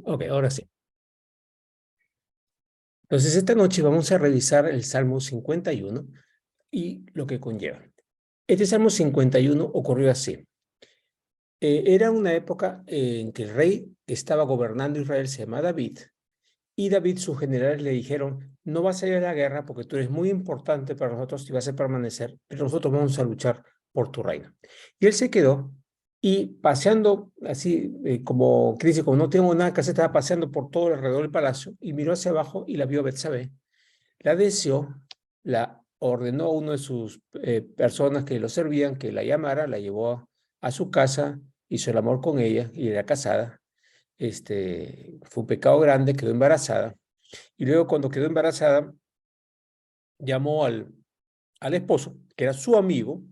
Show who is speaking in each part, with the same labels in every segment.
Speaker 1: Ok, ahora sí. Entonces, esta noche vamos a revisar el Salmo 51 y lo que conlleva. Este Salmo 51 ocurrió así. Era una época en que el rey que estaba gobernando Israel se llama David, y David, sus generales le dijeron, no vas a ir a la guerra porque tú eres muy importante para nosotros y vas a permanecer, pero nosotros vamos a luchar por tu reino. Y él se quedó y paseando así, como que dice, como no tengo nada que hacer, estaba paseando por todo alrededor del palacio y miró hacia abajo y la vio a Betsabé. La deseó, la ordenó a uno de sus personas que lo servían que la llamara, la llevó a su casa, hizo el amor con ella y era casada. Fue un pecado grande, quedó embarazada. Y luego cuando quedó embarazada, llamó al esposo, que era su amigo,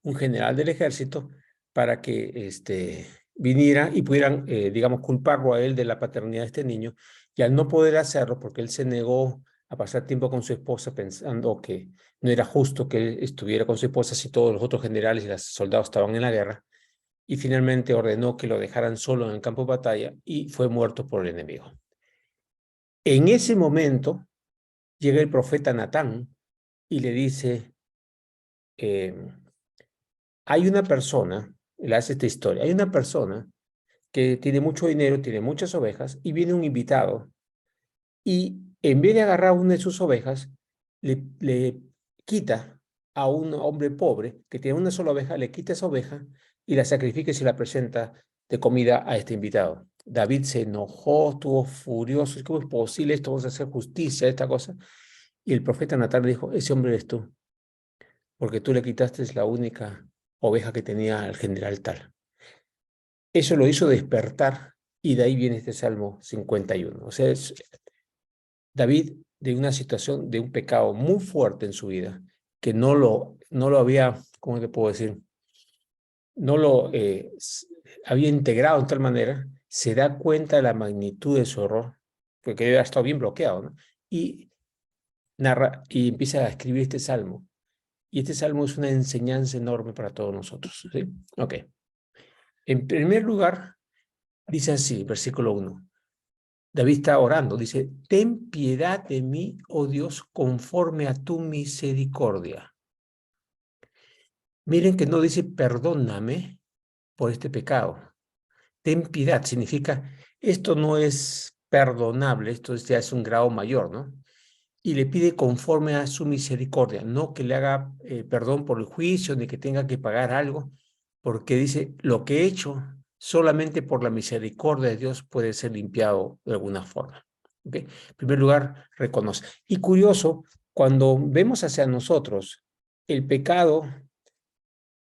Speaker 1: un general del ejército, para que viniera y pudieran, digamos, culparlo a él de la paternidad de este niño. Y al no poder hacerlo, porque él se negó a pasar tiempo con su esposa pensando que no era justo que él estuviera con su esposa si todos los otros generales y los soldados estaban en la guerra, y finalmente ordenó que lo dejaran solo en el campo de batalla y fue muerto por el enemigo. En ese momento llega el profeta Natán y le dice, eh, hay una persona, le hace esta historia, hay una persona que tiene mucho dinero, tiene muchas ovejas, y viene un invitado, y en vez de agarrar una de sus ovejas, le quita a un hombre pobre que tiene una sola oveja, le quita esa oveja y la sacrifica y se la presenta de comida a este invitado. David se enojó, estuvo furioso, ¿cómo es posible esto? Vamos a hacer justicia a esta cosa. Y el profeta Natán le dijo, ese hombre eres tú, porque tú le quitaste la única oveja que tenía al general tal. Eso lo hizo despertar y de ahí viene este Salmo 51. O sea, es David de una situación, de un pecado muy fuerte en su vida, que no lo había, ¿cómo te puedo decir? No lo había integrado de tal manera, se da cuenta de la magnitud de su error, porque había estado bien bloqueado, ¿no? Y narra y empieza a escribir este Salmo. Y este Salmo es una enseñanza enorme para todos nosotros, ¿sí? Ok. En primer lugar, dice así, versículo 1. David está orando, dice, ten piedad de mí, oh Dios, conforme a tu misericordia. Miren que no dice perdóname por este pecado. Ten piedad significa, esto no es perdonable, esto ya es un grado mayor, ¿no? Y le pide conforme a su misericordia, no que le haga perdón por el juicio, ni que tenga que pagar algo, porque dice, lo que he hecho solamente por la misericordia de Dios puede ser limpiado de alguna forma. ¿Okay? En primer lugar, reconoce. Y curioso, cuando vemos hacia nosotros el pecado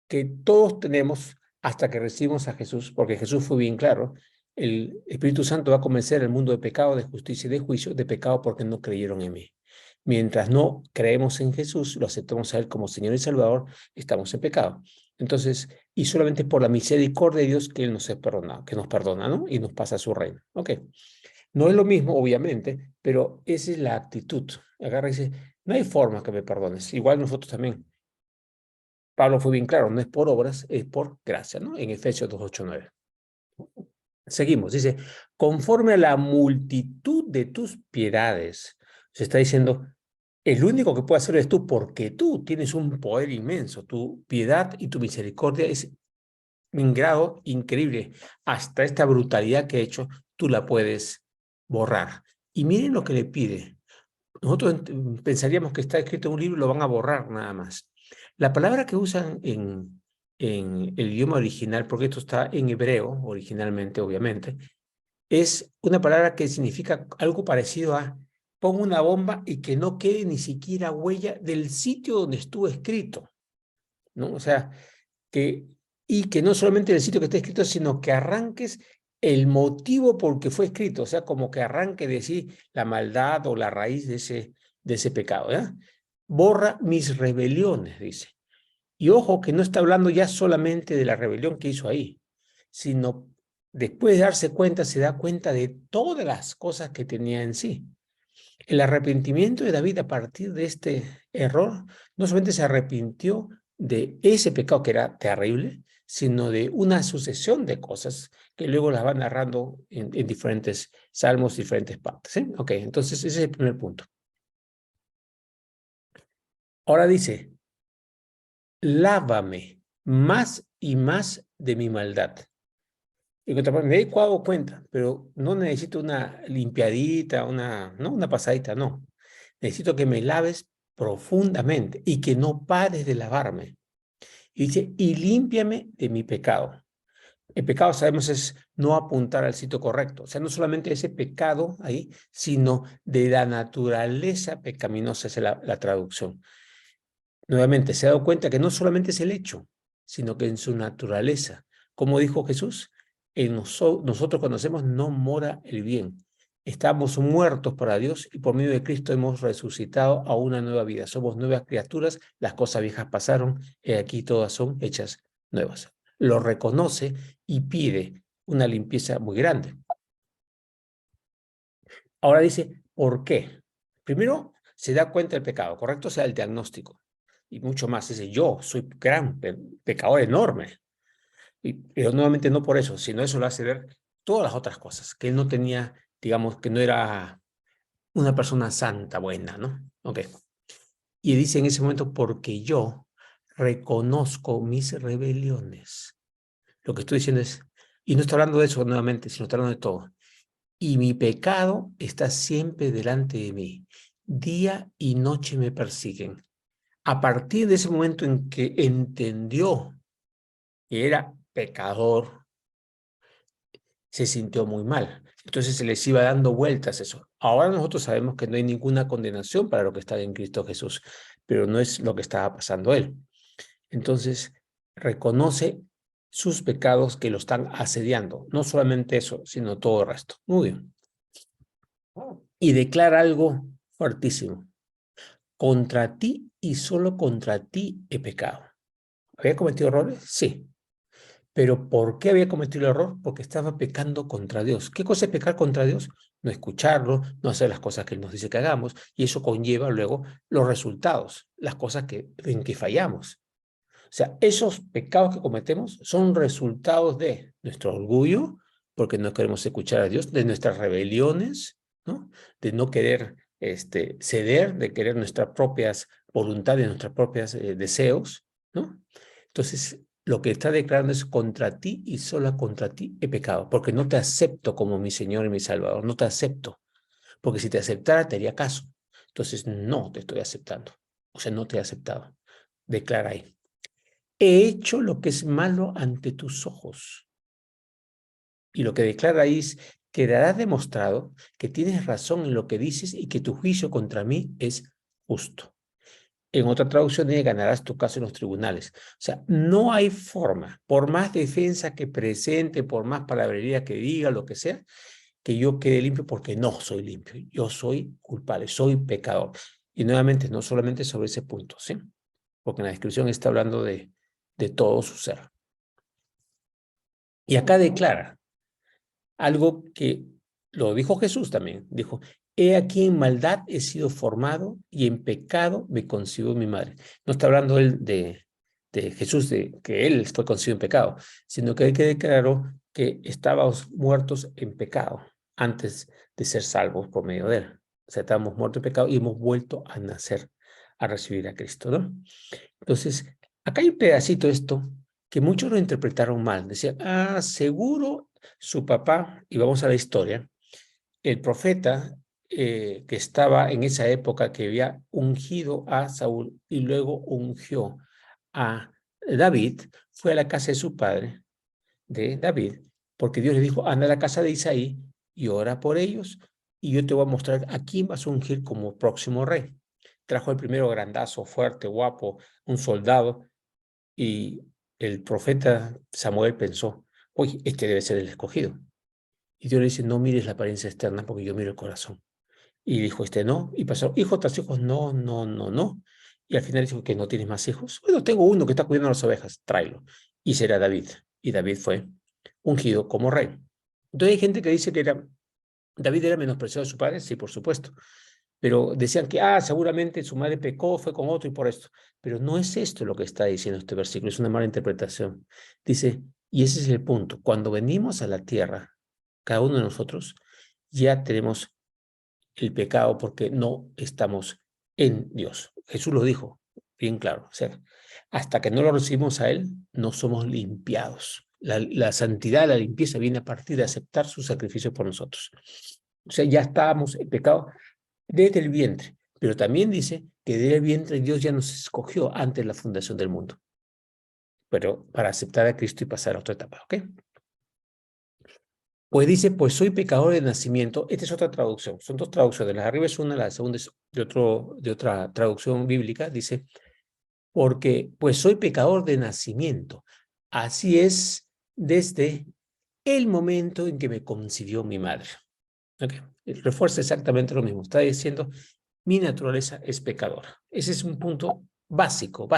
Speaker 1: que todos tenemos hasta que recibimos a Jesús, porque Jesús fue bien claro, el Espíritu Santo va a convencer al mundo de pecado, de justicia y de juicio, de pecado porque no creyeron en mí. Mientras no creemos en Jesús, lo aceptamos a Él como Señor y Salvador, estamos en pecado. Entonces, y solamente por la misericordia de Dios que Él nos perdona, que nos perdona, ¿no? Y nos pasa a su reino. Ok. No es lo mismo, obviamente, pero esa es la actitud. Agarra y dice, no hay forma que me perdones. Igual nosotros también. Pablo fue bien claro, no es por obras, es por gracia, ¿no? En Efesios 2:8-9. Seguimos, dice, conforme a la multitud de tus piedades, se está diciendo, el único que puede hacerlo es tú, porque tú tienes un poder inmenso, tu piedad y tu misericordia es en grado increíble. Hasta esta brutalidad que he hecho, tú la puedes borrar. Y miren lo que le pide. Nosotros pensaríamos que está escrito en un libro y lo van a borrar nada más. La palabra que usan en el idioma original, porque esto está en hebreo originalmente, obviamente, es una palabra que significa algo parecido a pon una bomba y que no quede ni siquiera huella del sitio donde estuvo escrito, ¿no? O sea, y que no solamente del sitio que está escrito, sino que arranques el motivo por que fue escrito, o sea, como que arranque de sí la maldad o la raíz de ese pecado, ¿ya? Borra mis rebeliones, dice. Y ojo que no está hablando ya solamente de la rebelión que hizo ahí, sino después de darse cuenta, se da cuenta de todas las cosas que tenía en sí. El arrepentimiento de David a partir de este error, no solamente se arrepintió de ese pecado que era terrible, sino de una sucesión de cosas que luego las va narrando en diferentes salmos, diferentes partes. ¿Sí? Ok, entonces ese es el primer punto. Ahora dice, lávame más y más de mi maldad. Y contraparte, me he dado cuenta, pero no necesito una limpiadita, no una pasadita, no. Necesito que me laves profundamente y que no pares de lavarme. Y dice, y límpiame de mi pecado. El pecado, sabemos, es no apuntar al sitio correcto. O sea, no solamente ese pecado ahí, sino de la naturaleza pecaminosa, es la traducción. Nuevamente, se ha dado cuenta que no solamente es el hecho, sino que en su naturaleza. Como dijo Jesús, en nosotros conocemos no mora el bien. Estamos muertos para Dios y por medio de Cristo hemos resucitado a una nueva vida. Somos nuevas criaturas, las cosas viejas pasaron y aquí todas son hechas nuevas. Lo reconoce y pide una limpieza muy grande. Ahora dice, ¿por qué? Primero, se da cuenta del pecado, ¿correcto? O sea, el diagnóstico. Y mucho más, dice, yo soy gran pecador enorme. Pero nuevamente no por eso, sino eso lo hace ver todas las otras cosas, que él no tenía, digamos, que no era una persona santa, buena, ¿no? Ok. Y dice en ese momento, porque yo reconozco mis rebeliones. Lo que estoy diciendo es, y no está hablando de eso nuevamente, sino está hablando de todo. Y mi pecado está siempre delante de mí. Día y noche me persiguen. A partir de ese momento en que entendió que era pecador, se sintió muy mal. Entonces se les iba dando vueltas eso. Ahora nosotros sabemos que no hay ninguna condenación para lo que está en Cristo Jesús, pero no es lo que estaba pasando él. Entonces reconoce sus pecados que lo están asediando. No solamente eso, sino todo el resto. Muy bien. Y declara algo fuertísimo. Contra ti y solo contra ti he pecado. ¿Había cometido errores? Sí. Pero ¿por qué había cometido el error? Porque estaba pecando contra Dios. ¿Qué cosa es pecar contra Dios? No escucharlo, no hacer las cosas que Él nos dice que hagamos, y eso conlleva luego los resultados, las cosas en que fallamos. O sea, esos pecados que cometemos son resultados de nuestro orgullo, porque no queremos escuchar a Dios, de nuestras rebeliones, ¿no? De no querer ceder, de querer nuestras propias voluntades, nuestros propios deseos, ¿no? Entonces, lo que está declarando es contra ti y solo contra ti he pecado, porque no te acepto como mi Señor y mi Salvador, no te acepto, porque si te aceptara te haría caso. Entonces, no te estoy aceptando, o sea, no te he aceptado. Declara ahí. He hecho lo que es malo ante tus ojos. Y lo que declara ahí es, quedará demostrado que tienes razón en lo que dices y que tu juicio contra mí es justo. En otra traducción dice, ganarás tu caso en los tribunales. O sea, no hay forma, por más defensa que presente, por más palabrería que diga, lo que sea, que yo quede limpio porque no soy limpio. Yo soy culpable, soy pecador. Y nuevamente, no solamente sobre ese punto, ¿sí? Porque en la descripción está hablando de todo su ser. Y acá declara algo que lo dijo Jesús también. Dijo, he aquí en maldad he sido formado y en pecado me concibió mi madre. No está hablando él de Jesús, de que él fue concebido en pecado, sino que él que declaró que estábamos muertos en pecado antes de ser salvos por medio de él. O sea, estábamos muertos en pecado y hemos vuelto a nacer, a recibir a Cristo, ¿no? Entonces, acá hay un pedacito de esto que muchos lo interpretaron mal. Decían, seguro su papá, y vamos a la historia, el profeta que estaba en esa época que había ungido a Saúl y luego ungió a David, fue a la casa de su padre, de David, porque Dios le dijo, anda a la casa de Isaí y ora por ellos y yo te voy a mostrar a quién vas a ungir como próximo rey. Trajo el primero grandazo, fuerte, guapo, un soldado, y el profeta Samuel pensó, oye, este debe ser el escogido. Y Dios le dice, no mires la apariencia externa porque yo miro el corazón. Y dijo, no. Y pasó, hijo tras hijos, no, no, no, no. Y al final dijo que no tienes más hijos. Bueno, tengo uno que está cuidando las ovejas, tráelo. Y será David. Y David fue ungido como rey. Entonces hay gente que dice que David era menospreciado de su padre. Sí, por supuesto. Pero decían que, seguramente su madre pecó, fue con otro y por esto. Pero no es esto lo que está diciendo este versículo, es una mala interpretación. Dice, y ese es el punto, cuando venimos a la tierra, cada uno de nosotros, ya tenemos el pecado porque no estamos en Dios. Jesús lo dijo bien claro. O sea, hasta que no lo recibimos a Él, no somos limpiados. La santidad, la limpieza viene a partir de aceptar su sacrificio por nosotros. O sea, ya estábamos en pecado desde el vientre, pero también dice que desde el vientre Dios ya nos escogió antes de la fundación del mundo, pero para aceptar a Cristo y pasar a otra etapa, ¿ok? Pues dice, pues soy pecador de nacimiento. Esta es otra traducción. Son dos traducciones. La de arriba es una, la segunda es de otra traducción bíblica. Dice, porque pues soy pecador de nacimiento. Así es desde el momento en que me concibió mi madre. ¿Okay? Refuerza exactamente lo mismo. Está diciendo, mi naturaleza es pecadora. Ese es un punto básico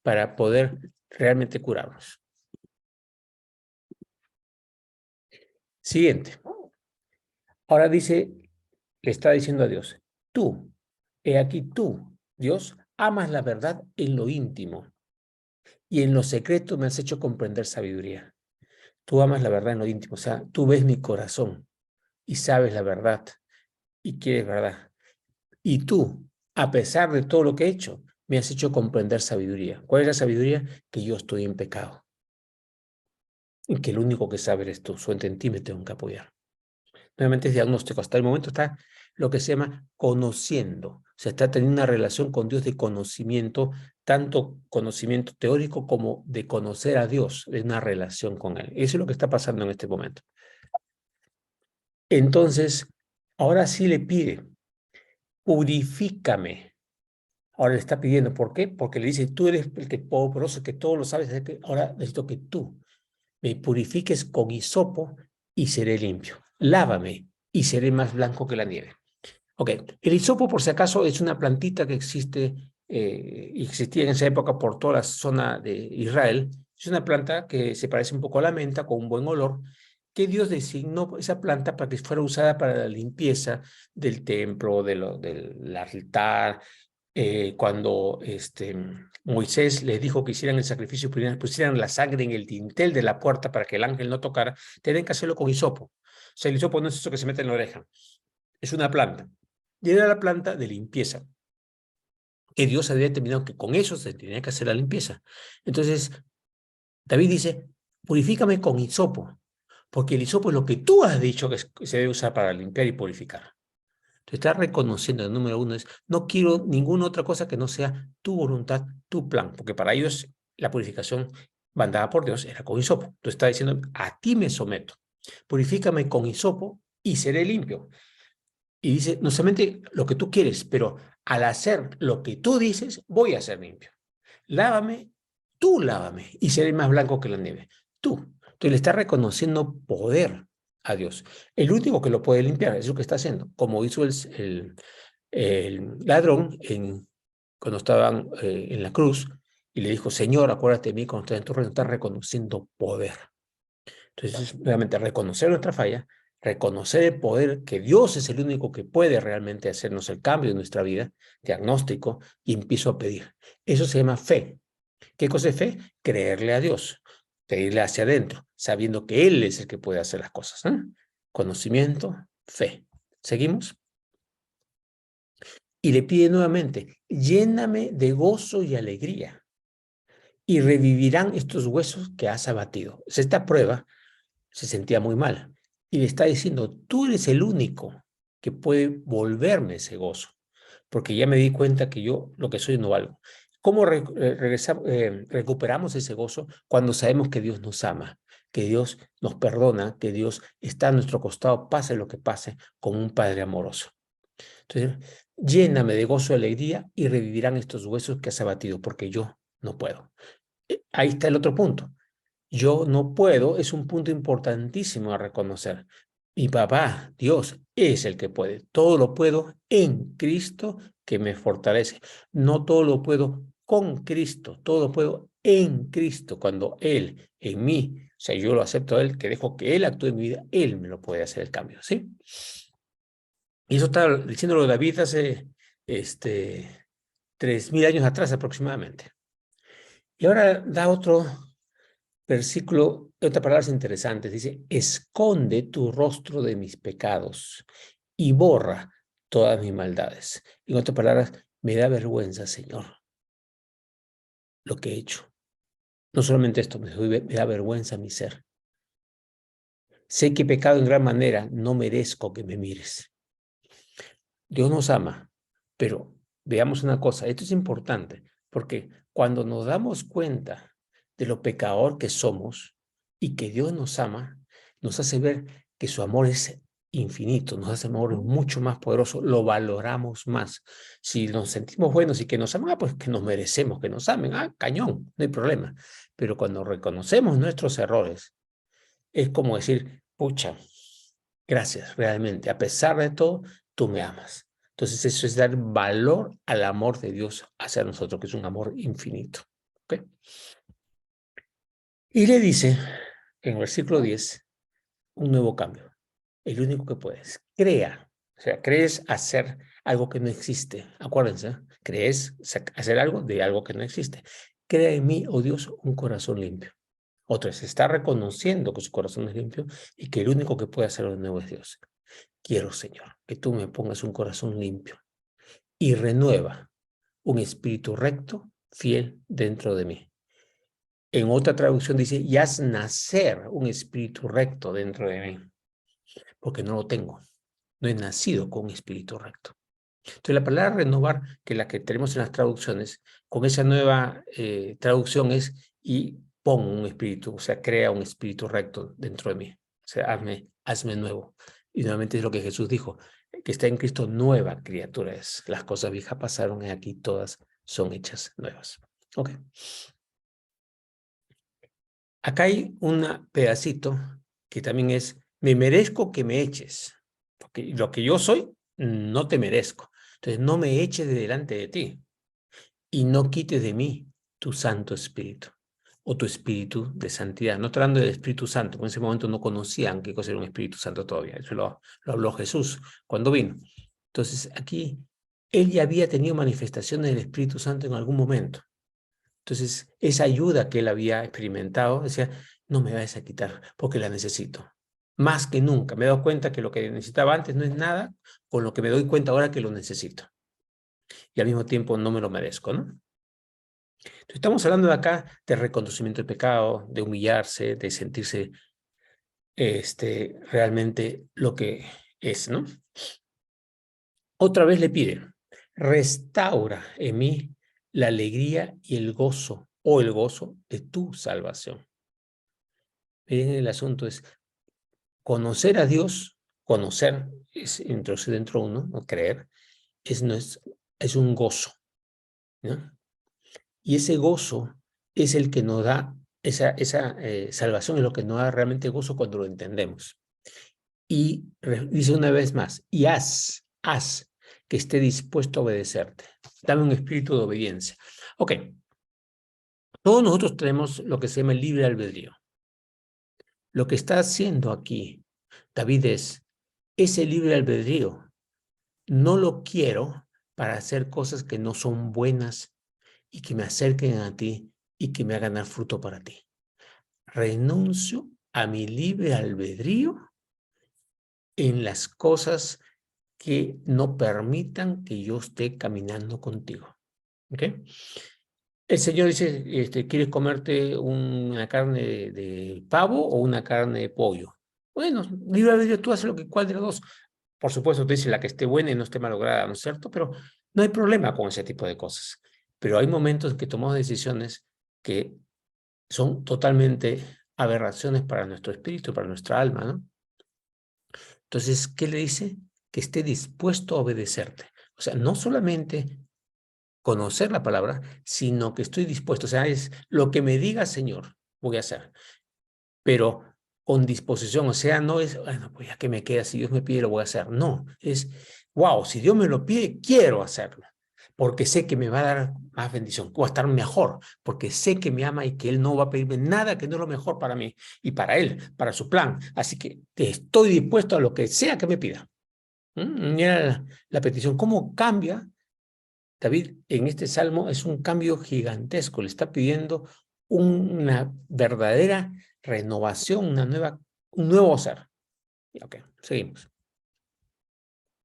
Speaker 1: para poder realmente curarnos. Siguiente. Ahora dice, le está diciendo a Dios, tú, he aquí tú, Dios, amas la verdad en lo íntimo y en lo secreto me has hecho comprender sabiduría. Tú amas la verdad en lo íntimo, o sea, tú ves mi corazón y sabes la verdad y quieres verdad. Y tú, a pesar de todo lo que he hecho, me has hecho comprender sabiduría. ¿Cuál es la sabiduría? Que yo estoy en pecado y que el único que sabe eres tú. Solamente en ti me tengo que apoyar. Nuevamente es diagnóstico. Hasta el momento está lo que se llama conociendo. O sea, está teniendo una relación con Dios de conocimiento, tanto conocimiento teórico como de conocer a Dios, de una relación con Él. Eso es lo que está pasando en este momento. Entonces, ahora sí le pide, purifícame. Ahora le está pidiendo, ¿por qué? Porque le dice, tú eres el que poderoso, que todo lo sabes, ahora necesito que tú me purifiques con hisopo y seré limpio. Lávame y seré más blanco que la nieve. Ok, el hisopo, por si acaso, es una plantita que existía en esa época por toda la zona de Israel. Es una planta que se parece un poco a la menta, con un buen olor, que Dios designó esa planta para que fuera usada para la limpieza del templo, del altar. Cuando Moisés les dijo que hicieran el sacrificio, pusieran la sangre en el dintel de la puerta para que el ángel no tocara, tienen que hacerlo con hisopo. O sea, el hisopo no es eso que se mete en la oreja, es una planta. Y era la planta de limpieza, que Dios había determinado que con eso se tenía que hacer la limpieza. Entonces, David dice, purifícame con hisopo, porque el hisopo es lo que tú has dicho que se debe usar para limpiar y purificar. Te está reconociendo, el número uno es, no quiero ninguna otra cosa que no sea tu voluntad, tu plan, porque para ellos la purificación mandada por Dios era con hisopo. Tú estás diciendo, a ti me someto, purifícame con hisopo y seré limpio. Y dice, no solamente lo que tú quieres, pero al hacer lo que tú dices, voy a ser limpio. Lávame, tú lávame y seré más blanco que la nieve. Tú. Entonces le está reconociendo poder a Dios. El único que lo puede limpiar es lo que está haciendo, como hizo el ladrón cuando estaban en la cruz y le dijo, Señor, acuérdate de mí cuando estás en tu reino, está reconociendo poder. Entonces, nuevamente, reconocer nuestra falla, reconocer el poder que Dios es el único que puede realmente hacernos el cambio en nuestra vida, diagnóstico, y empiezo a pedir. Eso se llama fe. ¿Qué cosa es fe? Creerle a Dios, pedirle hacia adentro, sabiendo que Él es el que puede hacer las cosas. Conocimiento, fe. ¿Seguimos? Y le pide nuevamente, lléname de gozo y alegría, y revivirán estos huesos que has abatido. Esta prueba se sentía muy mal. Y le está diciendo, tú eres el único que puede volverme ese gozo, porque ya me di cuenta que yo lo que soy no valgo. ¿Cómo recuperamos ese gozo? Cuando sabemos que Dios nos ama, que Dios nos perdona, que Dios está a nuestro costado, pase lo que pase, como un Padre amoroso. Entonces, lléname de gozo y alegría y revivirán estos huesos que has abatido, porque yo no puedo. Ahí está el otro punto. Yo no puedo es un punto importantísimo a reconocer. Mi papá, Dios, es el que puede. Todo lo puedo en Cristo que me fortalece. No todo lo puedo con Cristo, todo lo puedo en Cristo. Cuando Él en mí, o sea, yo lo acepto a Él, que dejo que Él actúe en mi vida, Él me lo puede hacer el cambio, ¿sí? Y eso está diciéndolo David hace 3000 años atrás aproximadamente. Y ahora da otro versículo, otra palabra interesante. Dice, esconde tu rostro de mis pecados y borra todas mis maldades. En otras palabras, me da vergüenza, Señor, lo que he hecho. No solamente esto, me da vergüenza mi ser. Sé que he pecado en gran manera, no merezco que me mires. Dios nos ama, pero veamos una cosa, esto es importante, porque cuando nos damos cuenta de lo pecador que somos y que Dios nos ama, nos hace ver que su amor es infinito, nos hace amor mucho más poderoso, lo valoramos más. Si nos sentimos buenos y que nos aman, pues que nos merecemos que nos amen, cañón, no hay problema. Pero cuando reconocemos nuestros errores, es como decir, pucha, gracias, realmente, a pesar de todo, tú me amas. Entonces eso es dar valor al amor de Dios hacia nosotros, que es un amor infinito. ¿Okay? Y le dice, en el versículo 10, un nuevo cambio. El único que puedes. Crea. O sea, crees hacer algo que no existe. Acuérdense, crees hacer algo de algo que no existe. Crea en mí, oh Dios, un corazón limpio. Otra vez, está reconociendo que su corazón es limpio y que el único que puede hacerlo de nuevo es Dios. Quiero, Señor, que tú me pongas un corazón limpio y renueva un espíritu recto, fiel dentro de mí. En otra traducción dice, y haz nacer un espíritu recto dentro de mí, porque no lo tengo. No he nacido con un espíritu recto. Entonces la palabra renovar, que la que tenemos en las traducciones, con esa nueva traducción es, y pon un espíritu, o sea, crea un espíritu recto dentro de mí. O sea, hazme nuevo. Y nuevamente es lo que Jesús dijo, que está en Cristo nueva criatura es. Las cosas viejas pasaron y aquí todas son hechas nuevas. Ok. Acá hay un pedacito que también es, me merezco que me eches, porque lo que yo soy, no te merezco. Entonces, no me eches de delante de ti y no quites de mí tu Santo Espíritu o tu Espíritu de santidad. No estoy hablando del Espíritu Santo, en ese momento no conocían qué cosa era un Espíritu Santo todavía. Eso lo habló Jesús cuando vino. Entonces, aquí, él ya había tenido manifestaciones del Espíritu Santo en algún momento. Entonces, esa ayuda que él había experimentado, decía, no me vayas a quitar porque la necesito. Más que nunca. Me he dado cuenta que lo que necesitaba antes no es nada con lo que me doy cuenta ahora que lo necesito. Y al mismo tiempo no me lo merezco, ¿no? Entonces, estamos hablando de acá de reconocimiento del pecado, de humillarse, de sentirse realmente lo que es, ¿no? Otra vez le pide, restaura en mí la alegría y el gozo, o el gozo de tu salvación. Miren, el asunto es conocer a Dios, conocer es introducir dentro de uno, o creer, es un gozo, ¿no? Y ese gozo es el que nos da, esa salvación es lo que nos da realmente gozo cuando lo entendemos. Y dice una vez más, y haz que esté dispuesto a obedecerte. Dame un espíritu de obediencia. Ok, todos nosotros tenemos lo que se llama el libre albedrío. Lo que está haciendo aquí David es, ese libre albedrío no lo quiero para hacer cosas que no son buenas y que me acerquen a ti y que me hagan dar fruto para ti. Renuncio a mi libre albedrío en las cosas que no permitan que yo esté caminando contigo. ¿Ok? El Señor dice, ¿quieres comerte una carne de pavo o una carne de pollo? Bueno, libre albedrío, tú haces cuál de los dos. Por supuesto, te dice la que esté buena y no esté malograda, ¿no es cierto? Pero no hay problema con ese tipo de cosas. Pero hay momentos en que tomamos decisiones que son totalmente aberraciones para nuestro espíritu, para nuestra alma, ¿no? Entonces, ¿qué le dice? Que esté dispuesto a obedecerte. O sea, no solamente conocer la palabra, sino que estoy dispuesto. O sea, es lo que me diga, Señor, voy a hacer. Pero con disposición, o sea, no es, bueno, pues ya que me queda, si Dios me pide, lo voy a hacer. No, es, wow, si Dios me lo pide, quiero hacerlo, porque sé que me va a dar más bendición, voy a estar mejor, porque sé que me ama y que Él no va a pedirme nada que no es lo mejor para mí y para Él, para su plan. Así que estoy dispuesto a lo que sea que me pida. Mira la petición, cómo cambia David en este salmo. Es un cambio gigantesco, le está pidiendo una verdadera renovación, un nuevo ser. Ok, seguimos.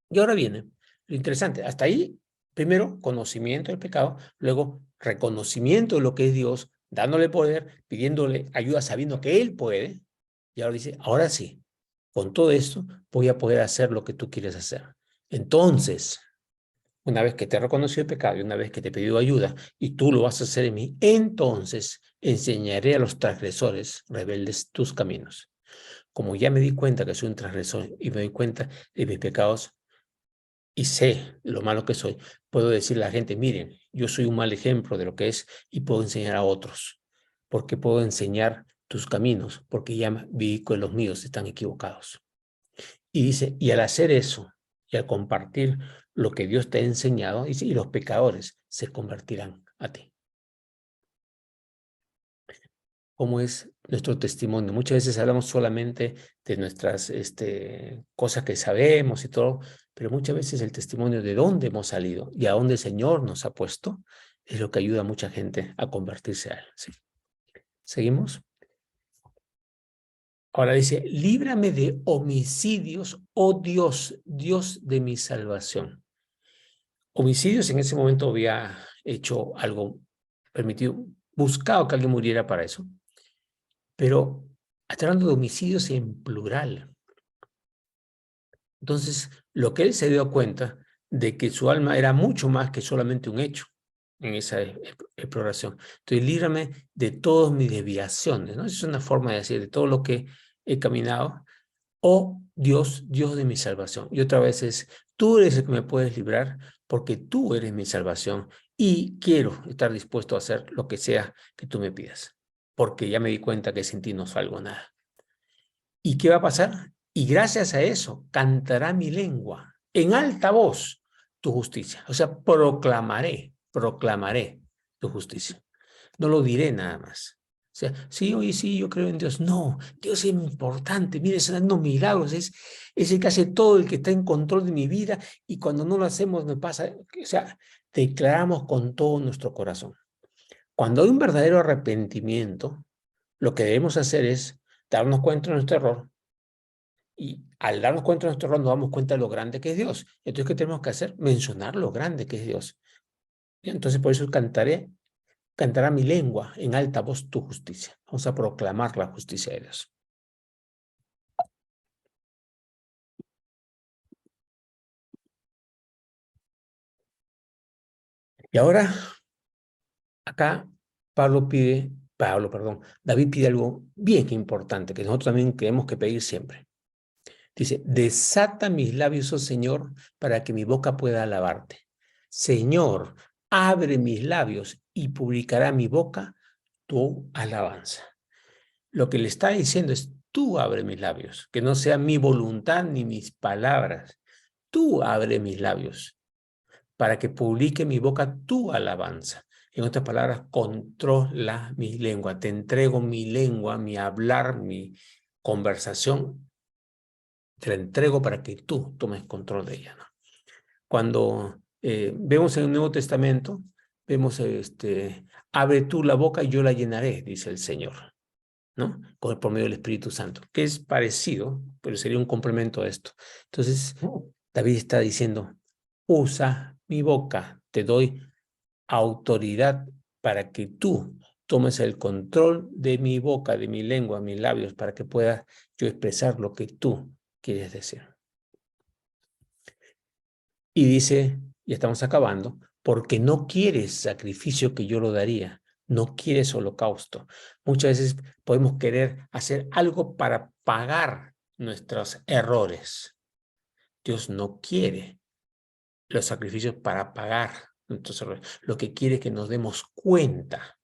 Speaker 1: Y ahora viene lo interesante. Hasta ahí, primero, conocimiento del pecado, luego reconocimiento de lo que es Dios, dándole poder, pidiéndole ayuda sabiendo que Él puede. Y ahora dice, ahora sí, con todo esto voy a poder hacer lo que tú quieres hacer. Entonces, una vez que te he reconocido el pecado y una vez que te he pedido ayuda y tú lo vas a hacer en mí, entonces enseñaré a los transgresores rebeldes tus caminos. Como ya me di cuenta que soy un transgresor y me doy cuenta de mis pecados, y sé lo malo que soy, puedo decirle a la gente, miren, yo soy un mal ejemplo de lo que es y puedo enseñar a otros, porque puedo enseñar tus caminos, porque ya vi que los míos están equivocados. Y dice, y al hacer eso, y al compartir lo que Dios te ha enseñado, dice, y los pecadores se convertirán a ti. ¿Cómo es nuestro testimonio? Muchas veces hablamos solamente de nuestras cosas que sabemos y todo, pero muchas veces el testimonio de dónde hemos salido y a dónde el Señor nos ha puesto es lo que ayuda a mucha gente a convertirse a Él. ¿Sí? ¿Seguimos? Ahora dice, líbrame de homicidios, oh Dios, Dios de mi salvación. Homicidios en ese momento había hecho algo, permitido, buscado que alguien muriera para eso, pero está hablando de homicidios en plural. Entonces, lo que él se dio cuenta de que su alma era mucho más que solamente un hecho en esa exploración. Entonces, líbrame de todas mis desviaciones, ¿no? Esa es una forma de decir, de todo lo que he caminado. Oh Dios, Dios de mi salvación. Y otra vez es, tú eres el que me puedes librar porque tú eres mi salvación y quiero estar dispuesto a hacer lo que sea que tú me pidas, porque ya me di cuenta que sin ti no salgo nada. ¿Y qué va a pasar? Y gracias a eso cantará mi lengua en alta voz tu justicia. O sea, proclamaré tu justicia. No lo diré nada más. O sea, sí, oye, sí, yo creo en Dios. No, Dios es importante. Mire, está dando milagros. Es el que hace todo, el que está en control de mi vida. Y cuando no lo hacemos, me pasa. O sea, declaramos con todo nuestro corazón. Cuando hay un verdadero arrepentimiento, lo que debemos hacer es darnos cuenta de nuestro error. Y al darnos cuenta de nuestro error, nos damos cuenta de lo grande que es Dios. Entonces, ¿qué tenemos que hacer? Mencionar lo grande que es Dios. Y entonces, por eso cantará mi lengua en alta voz tu justicia. Vamos a proclamar la justicia de Dios. Y ahora, acá, David pide algo bien importante, que nosotros también tenemos que pedir siempre. Dice, desata mis labios, oh Señor, para que mi boca pueda alabarte. Señor, abre mis labios y publicará mi boca tu alabanza. Lo que le está diciendo es, tú abre mis labios, que no sea mi voluntad ni mis palabras. Tú abre mis labios para que publique mi boca tu alabanza. En otras palabras, controla mi lengua. Te entrego mi lengua, mi hablar, mi conversación. Te la entrego para que tú tomes control de ella, ¿no? Cuando vemos en el Nuevo Testamento, vemos, abre tú la boca y yo la llenaré, dice el Señor, ¿no? Por medio del Espíritu Santo, que es parecido, pero sería un complemento a esto. Entonces, David está diciendo, usa mi boca, te doy autoridad para que tú tomes el control de mi boca, de mi lengua, mis labios, para que pueda yo expresar lo que tú quieres decir. Y dice, ya estamos acabando, porque no quieres sacrificio que yo lo daría, no quieres holocausto. Muchas veces podemos querer hacer algo para pagar nuestros errores. Dios no quiere los sacrificios para pagar nuestros errores. Lo que quiere es que nos demos cuenta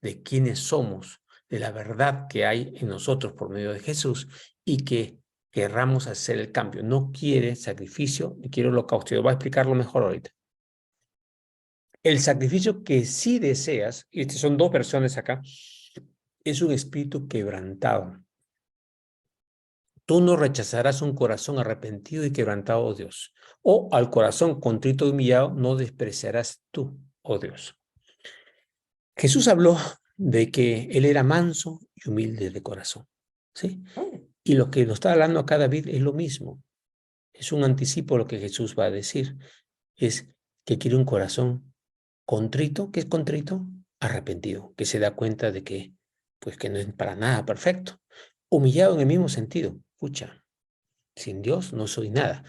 Speaker 1: de quiénes somos, de la verdad que hay en nosotros por medio de Jesús y que querramos hacer el cambio. No quiere sacrificio ni quiere holocausto. Yo voy a explicarlo mejor ahorita. El sacrificio que sí deseas, y estas son dos versiones acá, es un espíritu quebrantado. Tú no rechazarás un corazón arrepentido y quebrantado, oh Dios. O al corazón contrito y humillado no despreciarás tú, oh Dios. Jesús habló de que él era manso y humilde de corazón, ¿sí? Y lo que nos está hablando acá David es lo mismo. Es un anticipo de lo que Jesús va a decir. Es que quiere un corazón contrito. ¿Qué es contrito? Arrepentido, que se da cuenta de que, pues, que no es para nada perfecto. Humillado en el mismo sentido. Pucha, sin Dios no soy nada.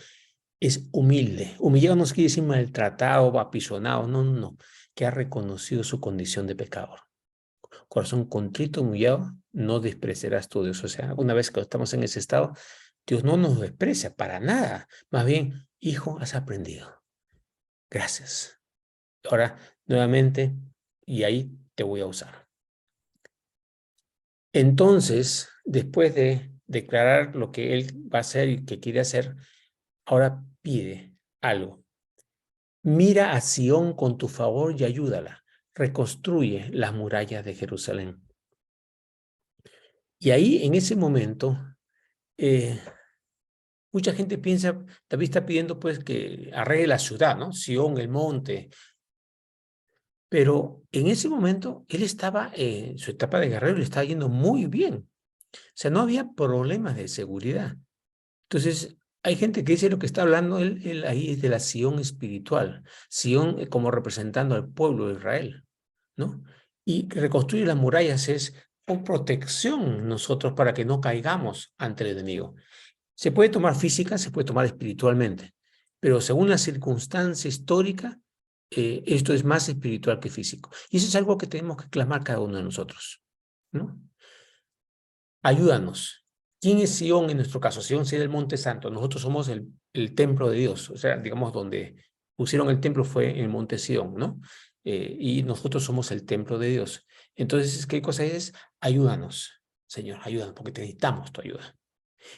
Speaker 1: Es humilde. Humillado no quiere decir maltratado, apisonado. No, no, no. Que ha reconocido su condición de pecador. Corazón contrito, humillado, no despreciarás tu Dios. O sea, una vez que estamos en ese estado, Dios no nos desprecia para nada. Más bien, hijo, has aprendido. Gracias. Ahora, nuevamente, y ahí te voy a usar. Entonces, después de declarar lo que él va a hacer y que quiere hacer, ahora pide algo. Mira a Sión con tu favor y ayúdala. Reconstruye las murallas de Jerusalén. Y ahí, en ese momento, mucha gente piensa, David está pidiendo pues que arregle la ciudad, ¿no? Sión, el monte. Pero en ese momento, él estaba en su etapa de guerrero, le estaba yendo muy bien. O sea, no había problemas de seguridad. Entonces, hay gente que dice lo que está hablando él ahí es de la Sión espiritual. Sión como representando al pueblo de Israel, ¿no? Y reconstruir las murallas es por protección nosotros para que no caigamos ante el enemigo. Se puede tomar física, se puede tomar espiritualmente, pero según la circunstancia histórica, esto es más espiritual que físico. Y eso es algo que tenemos que clamar cada uno de nosotros, ¿no? Ayúdanos. ¿Quién es Sión en nuestro caso? Sión sería el Monte Santo. Nosotros somos el templo de Dios. O sea, digamos, donde pusieron el templo fue en el Monte Sión, ¿no? Y nosotros somos el templo de Dios. Entonces, ¿qué cosa es? Ayúdanos, Señor, ayúdanos, porque necesitamos tu ayuda.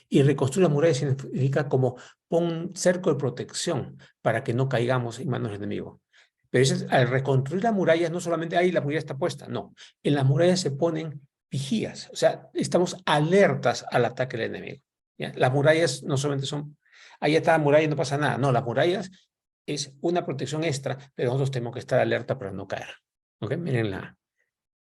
Speaker 1: Y reconstruir las murallas significa como pon un cerco de protección para que no caigamos en manos del enemigo. Pero eso es, al reconstruir las murallas, no solamente ahí la muralla está puesta, no. En las murallas se ponen vigías, o sea, estamos alertas al ataque del enemigo. ¿Ya? Las murallas no solamente son, ahí está la muralla y no pasa nada, no, las murallas es una protección extra, pero nosotros tenemos que estar alerta para no caer. ¿Ok? Mírenla.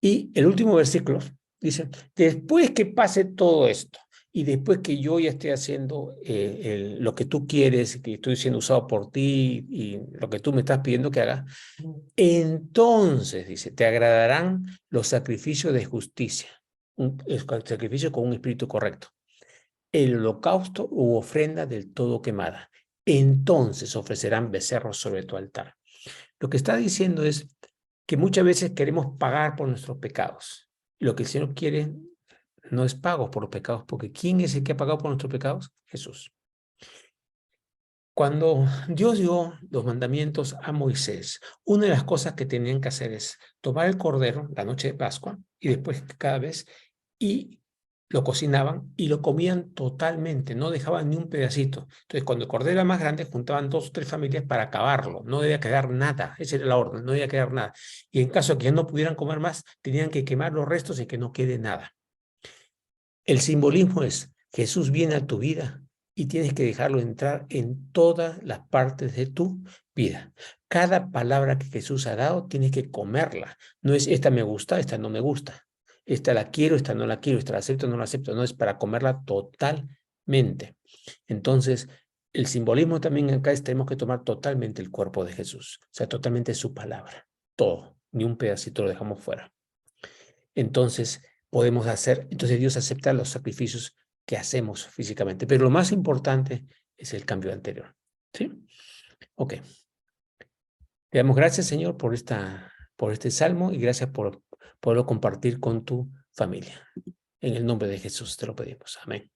Speaker 1: Y el último versículo dice, después que pase todo esto, y después que yo ya esté haciendo lo que tú quieres, que estoy siendo usado por ti y lo que tú me estás pidiendo que haga, entonces, dice, te agradarán los sacrificios de justicia, un sacrificio con un espíritu correcto, el holocausto u ofrenda del todo quemada. Entonces ofrecerán becerros sobre tu altar. Lo que está diciendo es que muchas veces queremos pagar por nuestros pecados. Lo que el Señor quiere no es pago por los pecados, porque ¿quién es el que ha pagado por nuestros pecados? Jesús. Cuando Dios dio los mandamientos a Moisés, una de las cosas que tenían que hacer es tomar el cordero la noche de Pascua y después cada vez y lo cocinaban y lo comían totalmente, no dejaban ni un pedacito. Entonces, cuando el cordero era más grande, juntaban 2 o 3 familias para acabarlo. No debía quedar nada, esa era la orden, no debía quedar nada. Y en caso de que ya no pudieran comer más, tenían que quemar los restos y que no quede nada. El simbolismo es, Jesús viene a tu vida y tienes que dejarlo entrar en todas las partes de tu vida. Cada palabra que Jesús ha dado, tienes que comerla. No es esta me gusta, esta no me gusta. Esta la quiero, esta no la quiero, esta la acepto, no la acepto. No, es para comerla totalmente. Entonces, el simbolismo también acá es tenemos que tomar totalmente el cuerpo de Jesús. O sea, totalmente su palabra. Todo. Ni un pedacito lo dejamos fuera. Entonces, podemos hacer, entonces Dios acepta los sacrificios que hacemos físicamente, pero lo más importante es el cambio anterior. ¿Sí? Ok. Te damos gracias, Señor, por este salmo y gracias por poderlo compartir con tu familia. En el nombre de Jesús te lo pedimos. Amén.